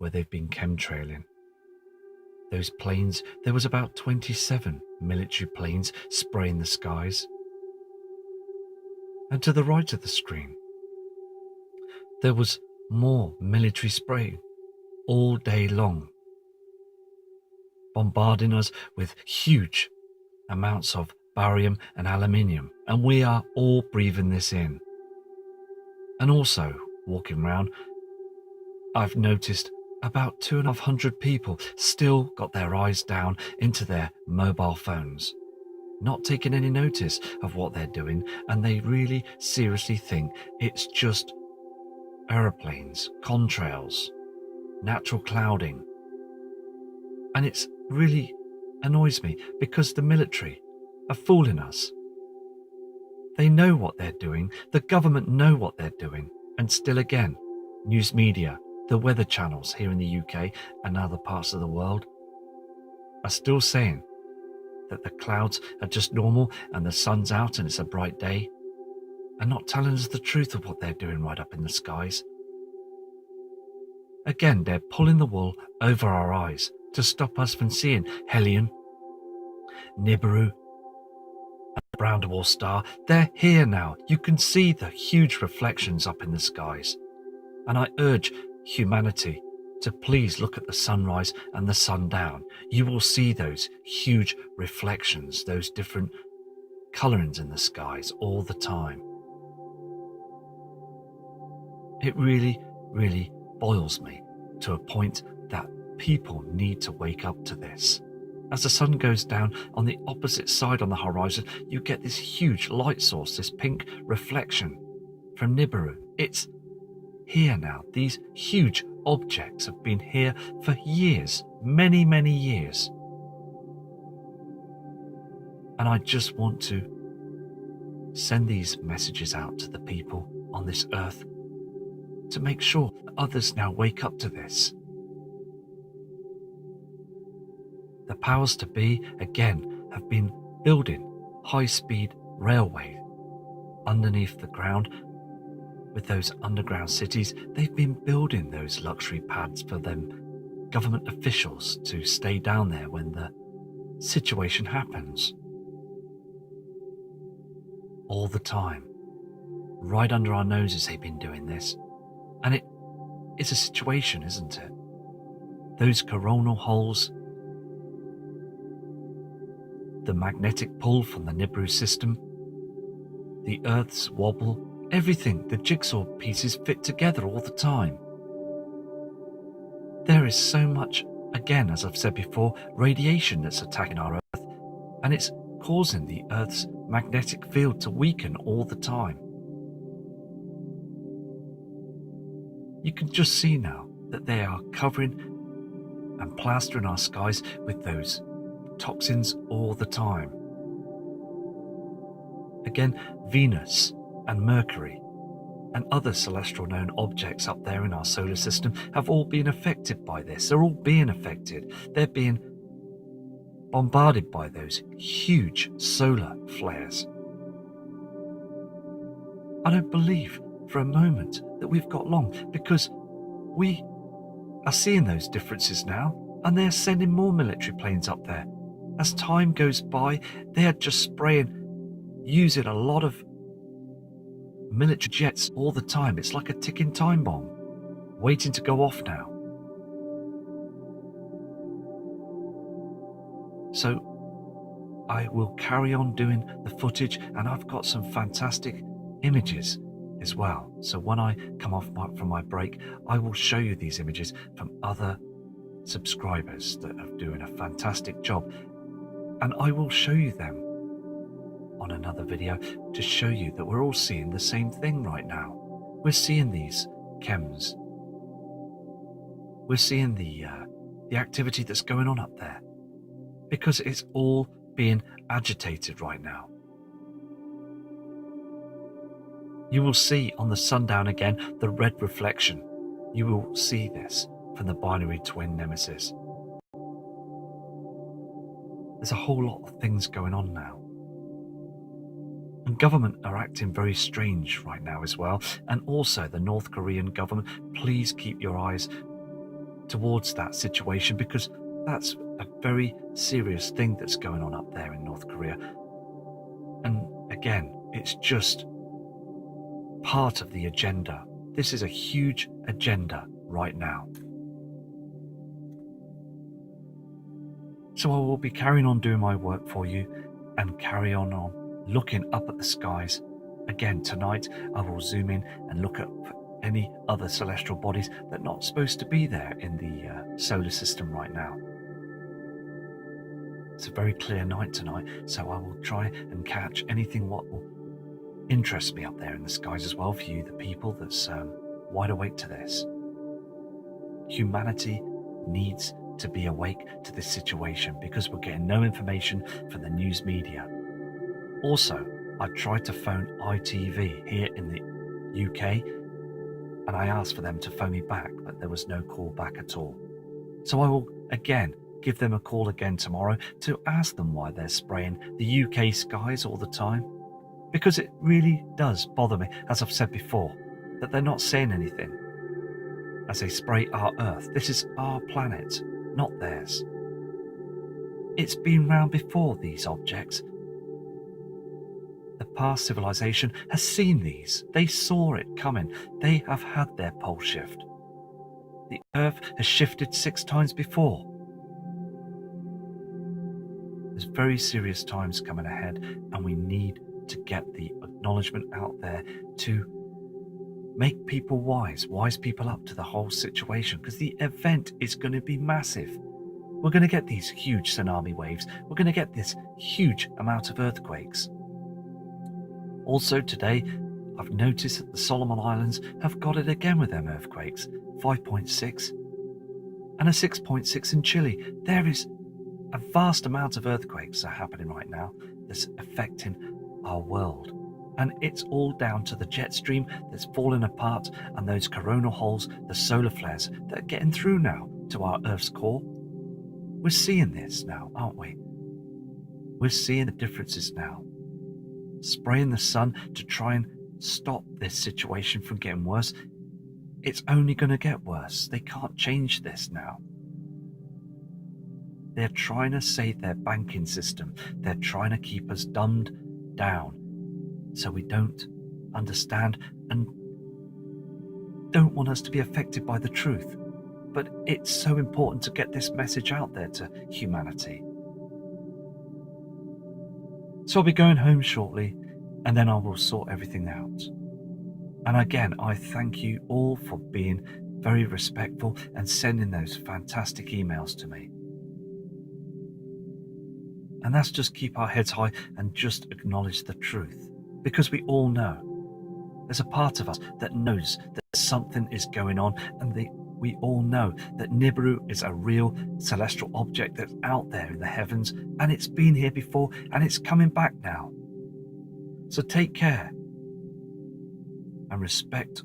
where they've been chemtrailing. Those planes, there was about 27 military planes spraying the skies. And to the right of the screen, there was more military spray all day long, bombarding us with huge amounts of barium and aluminium, and we are all breathing this in. And also, walking around, I've noticed about 250 people still got their eyes down into their mobile phones, not taking any notice of what they're doing, and they really seriously think it's just aeroplanes, contrails, natural clouding. And it really annoys me because the military are fooling us. They know what they're doing, the government know what they're doing, and still again, news media, the weather channels here in the UK and other parts of the world are still saying that the clouds are just normal and the sun's out and it's a bright day, and not telling us the truth of what they're doing right up in the skies. Again, they're pulling the wool over our eyes to stop us from seeing Helion, Nibiru, and the Brown Dwarf Star. They're here now. You can see the huge reflections up in the skies. And I urge humanity to please look at the sunrise and the sundown. You will see those huge reflections, those different colorings in the skies all the time. It really, really boils me to a point that people need to wake up to this. As the sun goes down on the opposite side on the horizon, you get this huge light source, this pink reflection from Nibiru. It's here now. These huge objects have been here for years, many, many years. And I just want to send these messages out to the people on this earth to make sure that others now wake up to this. The powers to be, again, have been building high-speed railway underneath the ground. With those underground cities, they've been building those luxury pads for them government officials to stay down there when the situation happens. All the time. Right under our noses they've been doing this. And it's a situation, isn't it? Those coronal holes, the magnetic pull from the Nibiru system, the Earth's wobble, everything, the jigsaw pieces fit together all the time. There is so much, again, as I've said before, radiation that's attacking our Earth, and it's causing the Earth's magnetic field to weaken all the time. You can just see now that they are covering and plastering our skies with those toxins all the time. Again, Venus and Mercury and other celestial known objects up there in our solar system have all been affected by this. They're all being affected. They're being bombarded by those huge solar flares. I don't believe for a moment that we've got long, because we are seeing those differences now, and they're sending more military planes up there. As time goes by, they are just spraying, using a lot of military jets all the time. It's like a ticking time bomb, waiting to go off now. So I will carry on doing the footage, and I've got some fantastic images as well. So when I come off from my break, I will show you these images from other subscribers that are doing a fantastic job, and I will show you them on another video to show you that we're all seeing the same thing right now. We're seeing these chems. We're seeing the activity that's going on up there, because it's all being agitated right now. You will see on the sundown again the red reflection. You will see this from the binary twin nemesis. There's a whole lot of things going on now. And government are acting very strange right now as well. And also the North Korean government, please keep your eyes towards that situation, because that's a very serious thing that's going on up there in North Korea. And again, it's just part of the agenda. This is a huge agenda right now. So I will be carrying on doing my work for you and carry on looking up at the skies. Again, tonight I will zoom in and look at any other celestial bodies that are not supposed to be there in the solar system right now. It's a very clear night tonight, so I will try and catch anything what will interest me up there in the skies as well for you, the people that's wide awake to this. Humanity needs to be awake to this situation because we're getting no information from the news media. Also, I tried to phone ITV here in the UK and I asked for them to phone me back, but there was no call back at all. So I will again give them a call again tomorrow to ask them why they're spraying the UK skies all the time, because it really does bother me, as I've said before, that they're not saying anything as they spray our Earth. This is our planet, not theirs. It's been round before, these objects. The past civilization has seen these. They saw it coming. They have had their pole shift. The Earth has shifted 6 times before. There's very serious times coming ahead, and we need to get the acknowledgement out there to make people wise people up to the whole situation, because the event is going to be massive. We're going to get these huge tsunami waves. We're going to get this huge amount of earthquakes. Also today, I've noticed that the Solomon Islands have got it again with them earthquakes, 5.6 and a 6.6 in Chile. There is a vast amount of earthquakes that are happening right now that's affecting our world. And it's all down to the jet stream that's falling apart and those coronal holes, the solar flares that are getting through now to our Earth's core. We're seeing this now, aren't we? We're seeing the differences now. Spraying the sun to try and stop this situation from getting worse. It's only going to get worse. They can't change this now. They're trying to save their banking system. They're trying to keep us dumbed down so we don't understand and don't want us to be affected by the truth. But it's so important to get this message out there to humanity. So I'll be going home shortly, and then I will sort everything out. And again, I thank you all for being very respectful and sending those fantastic emails to me. And that's just keep our heads high and just acknowledge the truth, because we all know. There's a part of us that knows that something is going on, and we all know that Nibiru is a real celestial object that's out there in the heavens, and it's been here before and it's coming back now. So take care and respect